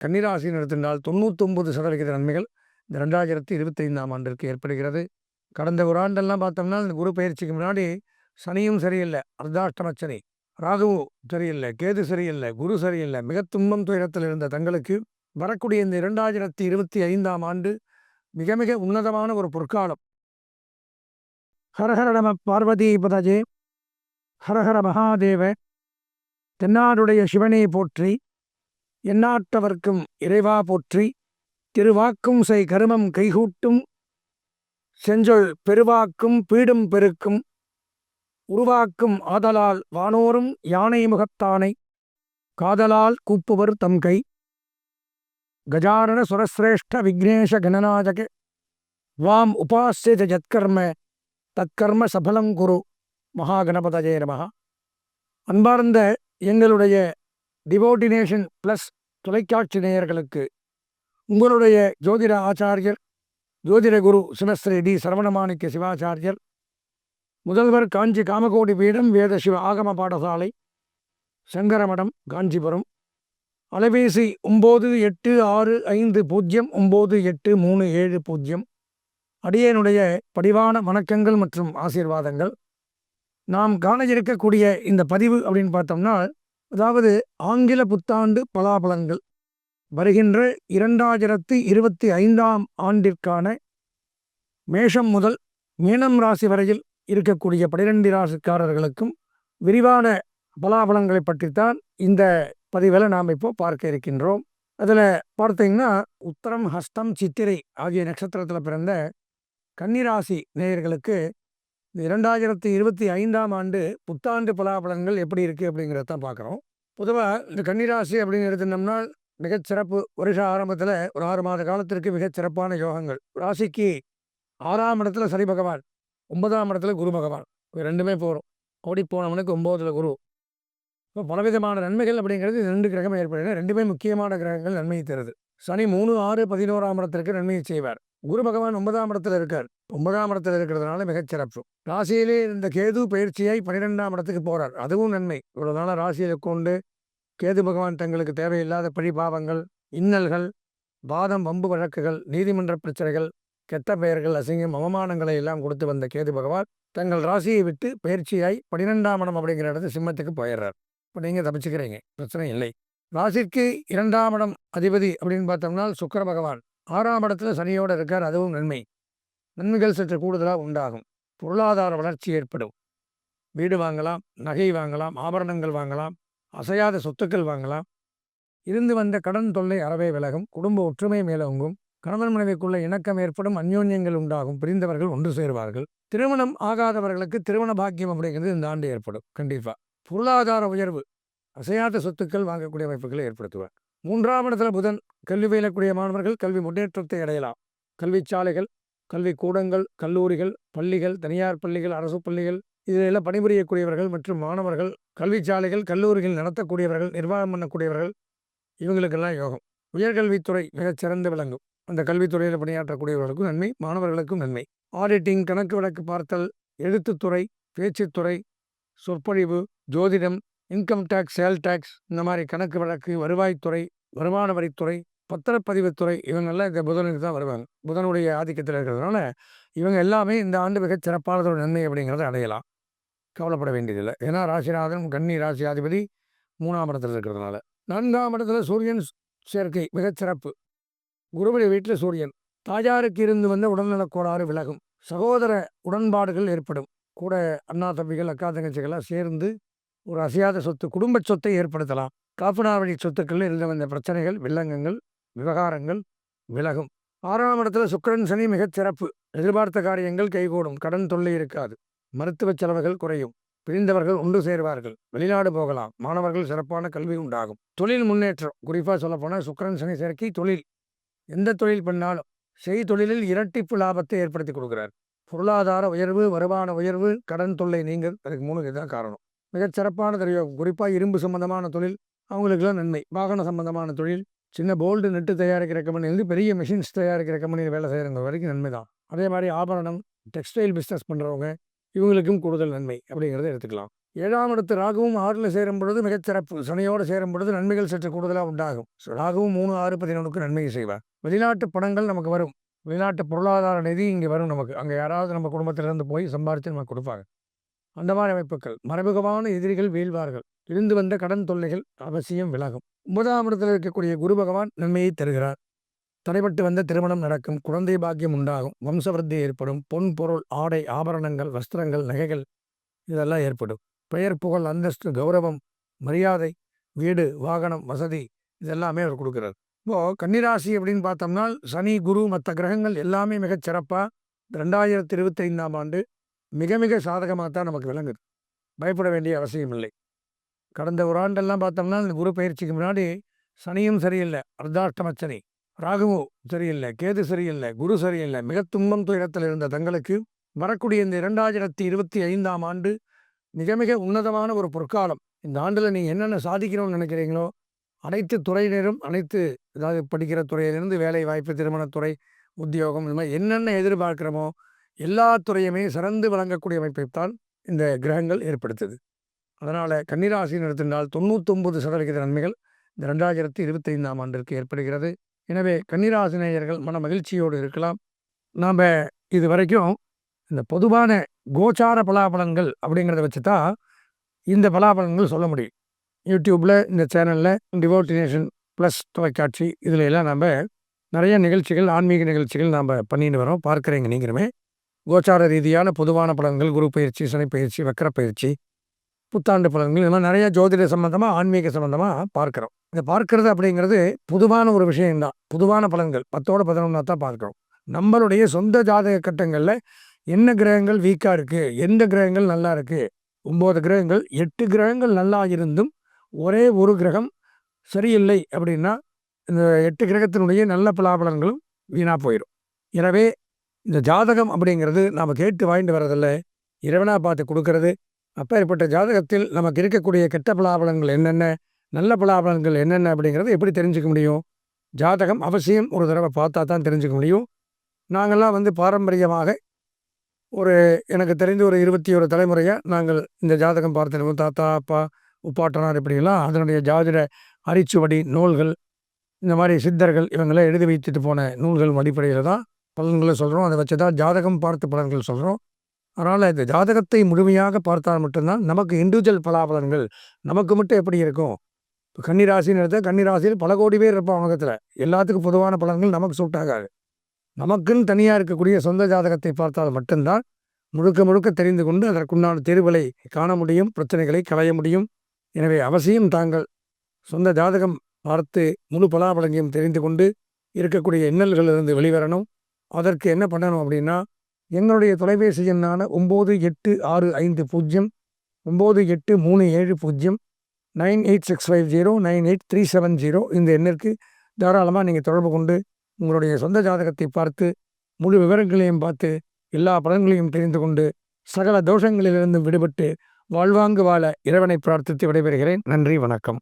கன்னிராசின்னு எடுத்திருந்தால் 99% நன்மைகள் இந்த 2025ஆம் ஆண்டிற்கு ஏற்படுகிறது. கடந்த ஒரு ஆண்டெல்லாம் பார்த்தோம்னா இந்த குரு பயிற்சிக்கு முன்னாடி சனியும் சரியில்லை, அர்த்தாஷ்டம சனி, ராகுவும் சரியில்லை, கேது சரியில்லை, குரு சரியில்லை, மிக துன்பம் துயரத்தில் இருந்த தங்களுக்கு வரக்கூடிய இந்த 2025ஆம் ஆண்டு மிக மிக உன்னதமான ஒரு பொற்காலம். ஹரஹர நம பார்வதி பதஜே, ஹரஹர மகாதேவ, தென்னாடுடைய சிவனை போற்றி, எந்நாட்டவர்க்கும் இறைவா போற்றி, திருவாக்கும் செய் கருமம் கைகூட்டும், செஞ்சொல் பெருவாக்கும் பீடும் பெருக்கும், உருவாக்கும் ஆதலால் வானோரும் யானை முகத்தானை, காதலால் கூப்புவர் தம் கை, கஜானன சுரசிரேஷ்ட விக்னேஷ கணநாயக, வாம் உபாசிய ஜத்கர்ம தற்கர்ம சபலம் குரு, மகாகணபதஜே நமஹ. அன்பார்ந்த எங்களுடைய டிவோட்டினேஷன் ப்ளஸ் தொலைக்காட்சி நேயர்களுக்கு உங்களுடைய ஜோதிட ஆச்சாரியர் ஜோதிட குரு சிவஸ்ரீ டி சரவணமாணிக்க சிவாச்சாரியர், முதல்வர் காஞ்சி காமகோடி பீடம் வேத சிவ ஆகம பாடசாலை, சங்கரமடம், காஞ்சிபுரம். அலைபேசி 9865098370. அடியேனுடைய படிவான வணக்கங்கள் மற்றும் ஆசீர்வாதங்கள். நாம் காண இருக்கக்கூடிய இந்த பதிவு அப்படின்னு பார்த்தோம்னா, அதாவது ஆங்கில புத்தாண்டு பலாபலன்கள் வருகின்ற 2025ஆம் ஆண்டிற்கான மேஷம் முதல் மீனம் ராசி வரையில் இருக்கக்கூடிய 12 ராசிக்காரர்களுக்கும் விரிவான பலாபலன்களை பற்றித்தான் இந்த பதிவில் நாம் இப்போ பார்க்க இருக்கின்றோம். அதில் பார்த்தீங்கன்னா, உத்தரம், ஹஸ்தம், சித்திரை ஆகிய நட்சத்திரத்தில் பிறந்த கன்னிராசி நேயர்களுக்கு இந்த 2025ஆம் ஆண்டு புத்தாண்டு பலாபலன்கள் எப்படி இருக்குது அப்படிங்கிறத தான் பார்க்குறோம். பொதுவாக இந்த கன்னிராசி அப்படின்னு எடுத்துனோம்னா மிகச்சிறப்பு. வருஷ ஆரம்பத்தில் ஒரு 6 மாத காலத்திற்கு மிகச்சிறப்பான யோகங்கள். ராசிக்கு 6ஆம் இடத்துல சனி பகவான், 9ஆம் இடத்துல குரு பகவான், ரெண்டுமே போகிறோம். ஓடி போனவனுக்கு 9ல் குரு. இப்போ பலவிதமான நன்மைகள் அப்படிங்கிறது 2 கிரகம் ஏற்படுகிறது. ரெண்டுமே முக்கியமான கிரகங்கள் நன்மையை தருது. சனி 3, 6, 11ஆம் இடத்திற்கு நன்மையை செய்வார். குரு பகவான் 9ஆம் இடத்துல இருக்கார். 9ஆம் இடத்துல இருக்கிறதுனால மிகச்சிறப்பு. ராசியிலே இந்த கேது பயிற்சியாய் 12ஆம் இடத்துக்கு போகிறார். அதுவும் நன்மை. இவ்வளோ நாளாக ராசியை கொண்டு கேது பகவான் தங்களுக்கு தேவையில்லாத பழிபாவங்கள், இன்னல்கள், வாதம், வம்பு வழக்குகள், நீதிமன்ற பிரச்சனைகள், கெட்ட பெயர்கள், அசிங்கம், அவமானங்களை எல்லாம் கொடுத்து வந்த கேது பகவான் தங்கள் ராசியை விட்டு பயிற்சியாய் 12ஆம் இடம் அப்படிங்கிற இடத்து சிம்மத்துக்கு போயிடுறார். இப்போ நீங்கள் தப்பிச்சுக்கிறீங்க, பிரச்சனை இல்லை. ராசிக்கு 2ஆம் இடம் அதிபதி அப்படின்னு பார்த்தோம்னா சுக்கிர பகவான் 6ஆம் இடத்துல சனியோடு இருக்கார். அதுவும் நன்மை. நன்மைகள் சற்று கூடுதலாக உண்டாகும். பொருளாதார வளர்ச்சி ஏற்படும். வீடு வாங்கலாம், நகை வாங்கலாம், ஆபரணங்கள் வாங்கலாம், அசையாத சொத்துக்கள் வாங்கலாம். இருந்து வந்த கடன் தொல்லை அறவே விலகும். குடும்ப ஒற்றுமை மேலோங்கும். கணவன் மனைவிக்குள்ள இணக்கம் ஏற்படும். அந்யோன்யங்கள் உண்டாகும். பிரிந்தவர்கள் ஒன்று சேருவார்கள். திருமணம் ஆகாதவர்களுக்கு திருமண பாக்கியம் அப்படிங்கிறது இந்த ஆண்டு ஏற்படும். கண்டிப்பாக பொருளாதார உயர்வு, அசையாத சொத்துக்கள் வாங்கக்கூடிய வாய்ப்புகளை ஏற்படுத்துவார். 3ஆம் இடத்துல புதன், கல்வி பயிலக்கூடிய மாணவர்கள் கல்வி முன்னேற்றத்தை அடையலாம். கல்வி சாலைகள், கல்வி கூடங்கள், கல்லூரிகள், பள்ளிகள், தனியார் பள்ளிகள், அரசு பள்ளிகள், இதிலெல்லாம் பணிபுரியக்கூடியவர்கள் மற்றும் மாணவர்கள், கல்வி சாலைகள், கல்லூரிகள் நடத்தக்கூடியவர்கள், நிர்வாகம் பண்ணக்கூடியவர்கள், இவங்களுக்கெல்லாம் யோகம். உயர்கல்வித்துறை மிகச்சிறந்து விளங்கும். அந்த கல்வித்துறையில் பணியாற்றக்கூடியவர்களுக்கும் நன்மை, மாணவர்களுக்கும் நன்மை. ஆடிட்டிங், கணக்கு வழக்கு பார்த்தல், எழுத்துத்துறை, பேச்சுத்துறை, சொற்பொழிவு, ஜோதிடம், இன்கம் டேக்ஸ், சேல் டேக்ஸ், இந்த மாதிரி கணக்கு வழக்கு, வருவாய்த்துறை, வருமான வரித்துறை, பத்திரப்பதிவுத்துறை, இவங்கெல்லாம் இந்த புதனுக்கு தான் வருவாங்க. புதனுடைய ஆதிக்கத்தில் இருக்கிறதுனால இவங்க எல்லாமே இந்த ஆண்டு மிகச் சிறப்பானதோட நன்மை அப்படிங்கிறத அடையலாம். கவலைப்பட வேண்டியதில்லை. ஏன்னா ராசிநாதன் கன்னி ராசியாதிபதி 3ஆம் இடத்துல இருக்கிறதுனால. 4ஆம் இடத்துல சூரியன் சேர்க்கை மிகச்சிறப்பு. குருவுடைய வீட்டில் சூரியன். தாயாருக்கு இருந்து வந்த உடல்நலக் கோளாறு விலகும். சகோதர உடன்பாடுகள் ஏற்படும். கூட அண்ணா தம்பிகள், அக்கா தங்கச்சிகள்லாம் சேர்ந்து ஒரு அசையாத சொத்து, குடும்ப சொத்தை ஏற்படுத்தலாம். காப்புனார் வழி சொத்துக்கள் இருந்த வந்த பிரச்சனைகள், வில்லங்கங்கள், விவகாரங்கள் விலகும். 6ஆம் இடத்துல சுக்கிரன் சனி மிகச்சிறப்பு. எதிர்பார்த்த காரியங்கள் கைகூடும். கடன் தொல்லை இருக்காது. மருத்துவ செலவுகள் குறையும். பிரிந்தவர்கள் ஒன்று சேருவார்கள். வெளிநாடு போகலாம். மாணவர்கள் சிறப்பான கல்வி உண்டாகும். தொழில் முன்னேற்றம். குறிப்பாக சொல்லப்போனால் சுக்கிரன் சனி சேர்க்கை தொழில், எந்த தொழில் பண்ணாலும் செய் தொழிலில் இரட்டிப்பு லாபத்தை ஏற்படுத்தி கொடுக்குறார். பொருளாதார உயர்வு, வருமான உயர்வு, கடன் தொல்லை நீங்கள், அதுக்கு 3 இதுதான் காரணம். மிகச்சிறப்பான தெரியும். குறிப்பாக இரும்பு சம்பந்தமான தொழில் அவங்களுக்குலாம் நன்மை. வாகன சம்பந்தமான தொழில், சின்ன போல்டு நெட்டு தயாரிக்கிற கம்பெனிலேருந்து பெரிய மிஷின்ஸ் தயாரிக்கிற கம்பெனியில் வேலை செய்கிறவங்க வரைக்கும் நன்மை தான். அதே மாதிரி ஆபரணம், டெக்ஸ்டைல் பிஸ்னஸ் பண்ணுறவங்க, இவங்களுக்கும் கூடுதல் நன்மை அப்படிங்கிறத எடுத்துக்கலாம். 7ஆம் இடத்து ராகுவும் 6ல் சேரும் பொழுது மிகச்சிறப்பு. சனியோடு சேரும் பொழுது நன்மைகள் சற்று கூடுதலாக உண்டாகும். ராகுவும் 3, 6, 11க்கு நன்மையை செய்வார். வெளிநாட்டு பணங்கள் நமக்கு வரும். வெளிநாட்டு பொருளாதார நிதி இங்கே வரும் நமக்கு. அங்கே யாராவது நம்ம குடும்பத்திலிருந்து போய் சம்பாரித்து நமக்கு கொடுப்பாங்க. அந்த மாதிரி அமைப்புகள். மறைமுகமான எதிரிகள் வீழ்வார்கள். இருந்து வந்த கடன் தொல்லைகள் அவசியம் விலகும். 9ஆம் இடத்தில் இருக்கக்கூடிய குரு பகவான் நன்மையை தருகிறார். தடைபட்டு வந்த திருமணம் நடக்கும். குழந்தை பாக்கியம் உண்டாகும். வம்சவருத்தி ஏற்படும். பொன் பொருள் ஆடை ஆபரணங்கள் வஸ்திரங்கள் நகைகள் இதெல்லாம் ஏற்படும். பெயர் புகழ் அந்தஸ்து கௌரவம் மரியாதை வீடு வாகனம் வசதி இதெல்லாமே அவர் கொடுக்குறார். இப்போது கன்னிராசி அப்படின்னு பார்த்தோம்னா சனி குரு மற்ற கிரகங்கள் எல்லாமே மிகச் சிறப்பாக 2025ஆம் ஆண்டு மிக மிக சாதகமாக தான் நமக்கு விளங்குது. பயப்பட வேண்டிய அவசியம் இல்லை. கடந்த ஒரு ஆண்டெல்லாம் பார்த்தோம்னா இந்த குரு பயிற்சிக்கு முன்னாடி சனியும் சரியில்லை, அர்த்தாஷ்டம சனி, ராகுவும் சரியில்லை, கேது சரியில்லை, குரு சரியில்லை, மிக துன்பம் துயரத்தில் இருந்த தங்களுக்கு வரக்கூடிய இந்த 2025ஆம் ஆண்டு மிக மிக உன்னதமான ஒரு பொற்காலம். இந்த ஆண்டில் நீங்கள் என்னென்ன சாதிக்கணும்னு நினைக்கிறீங்களோ அனைத்து துறையினரும் அனைத்து அதாவது படிக்கிற துறையிலிருந்து வேலை வாய்ப்பு திருமணத்துறை உத்தியோகம் இது மாதிரி என்னென்ன எதிர்பார்க்கிறோமோ எல்லா துறையுமே சிறந்து வழங்கக்கூடிய அமைப்பைத்தான் இந்த கிரகங்கள் ஏற்படுத்துது. அதனால் கன்னிராசின்னு எடுத்திருந்தால் 99% நன்மைகள் இந்த 2025ஆம் ஆண்டிற்கு ஏற்படுகிறது. எனவே கன்னிராசி நேயர்கள் மன மகிழ்ச்சியோடு இருக்கலாம். நாம் இது வரைக்கும் இந்த பொதுவான கோச்சார பலாபலன்கள் அப்படிங்கிறத வச்சு தான் இந்த பலாபலன்கள் சொல்ல முடியும். யூடியூப்பில் இந்த சேனலில் டிவோட்டினேஷன் ப்ளஸ் தொலைக்காட்சி இதில் எல்லாம் நம்ம நிறைய நிகழ்ச்சிகள் ஆன்மீக நிகழ்ச்சிகள் நாம் பண்ணிட்டு வரோம். பார்க்குறீங்க நீங்களுமே. கோச்சார ரீதியான பொதுவான பலன்கள் குரு பயிற்சி சனி பயிற்சி வக்கர பயிற்சி புத்தாண்டு பலன்கள் இது மாதிரி நிறைய ஜோதிட சம்மந்தமாக ஆன்மீக சம்மந்தமாக பார்க்குறோம். இதை பார்க்கறது அப்படிங்கிறது பொதுவான ஒரு விஷயம்தான். பொதுவான பலன்கள் 10ஓட 11 தான் பார்க்குறோம். நம்மளுடைய சொந்த ஜாதக கட்டங்களில் என்ன கிரகங்கள் வீக்காக இருக்குது எந்த கிரகங்கள் நல்லா இருக்குது 9 கிரகங்கள் 8 கிரகங்கள் நல்லா இருந்தும் ஒரே ஒரு கிரகம் சரியில்லை அப்படின்னா இந்த 8 கிரகத்தினுடைய நல்ல பலாபலன்களும் வீணாக போயிடும். எனவே இந்த ஜாதகம் அப்படிங்கிறது நாம் கேட்டு வாங்கிட்டு வர்றதில்லை, இறைவனாக பார்த்து கொடுக்கறது. அப்பேற்பட்ட ஜாதகத்தில் நமக்கு இருக்கக்கூடிய கெட்ட பலாபலன்கள் என்னென்ன நல்ல பலாபலன்கள் என்னென்ன அப்படிங்கிறத எப்படி தெரிஞ்சுக்க முடியும்? ஜாதகம் அவசியம் ஒரு தடவை பார்த்தா தான் தெரிஞ்சுக்க முடியும். நாங்கள்லாம் பாரம்பரியமாக எனக்கு தெரிந்து ஒரு 21 தலைமுறையாக நாங்கள் இந்த ஜாதகம் பார்த்துருக்கோம். தாத்தா அப்பா உப்பாட்டனார் இப்படிலாம் அதனுடைய ஜாதிட அரிச்சுவடி நூல்கள் இந்த மாதிரி சித்தர்கள் இவங்களாம் எழுதி வைத்துட்டு போன நூல்கள் அடிப்படையில் தான் பலன்களை சொல்கிறோம். அதை வச்சு தான் ஜாதகம் பார்த்து பலன்கள் சொல்கிறோம். அதனால் இந்த ஜாதகத்தை முழுமையாக பார்த்தால் மட்டும்தான் நமக்கு இண்டிவிஜுவல் பலாபலன்கள் நமக்கு மட்டும் எப்படி இருக்கும். இப்போ கன்னிராசின்னு எடுத்தால் கன்னிராசியில் பல கோடி பேர் இருப்பான் உலகத்தில். எல்லாத்துக்கும் பொதுவான பலன்கள் நமக்கு சூட் ஆகாது. நமக்குன்னு தனியாக இருக்கக்கூடிய சொந்த ஜாதகத்தை பார்த்தால் மட்டும்தான் முழுக்க முழுக்க தெரிந்து கொண்டு அதற்குண்டான தீர்வுகளை காண முடியும், பிரச்சனைகளை களைய முடியும். எனவே அவசியம் தாங்கள் சொந்த ஜாதகம் பார்த்து முழு பலாபலன்களையும் தெரிந்து கொண்டு இருக்கக்கூடிய இன்னல்களிலிருந்து வெளிவரணும். அதற்கு என்ன பண்ணணும் அப்படின்னா எங்களுடைய தொலைபேசி எண்ணான 98609837098650 98650 இந்த எண்ணிற்கு தாராளமாக நீங்கள் தொடர்பு கொண்டு உங்களுடைய சொந்த ஜாதகத்தை பார்த்து முழு விவரங்களையும் பார்த்து எல்லா பலன்களையும் தெரிந்து கொண்டு சகல தோஷங்களிலிருந்து விடுபட்டு வாழ்வாங்கு வாழ இறைவனை பிரார்த்தித்து விடைபெறுகிறேன். நன்றி, வணக்கம்.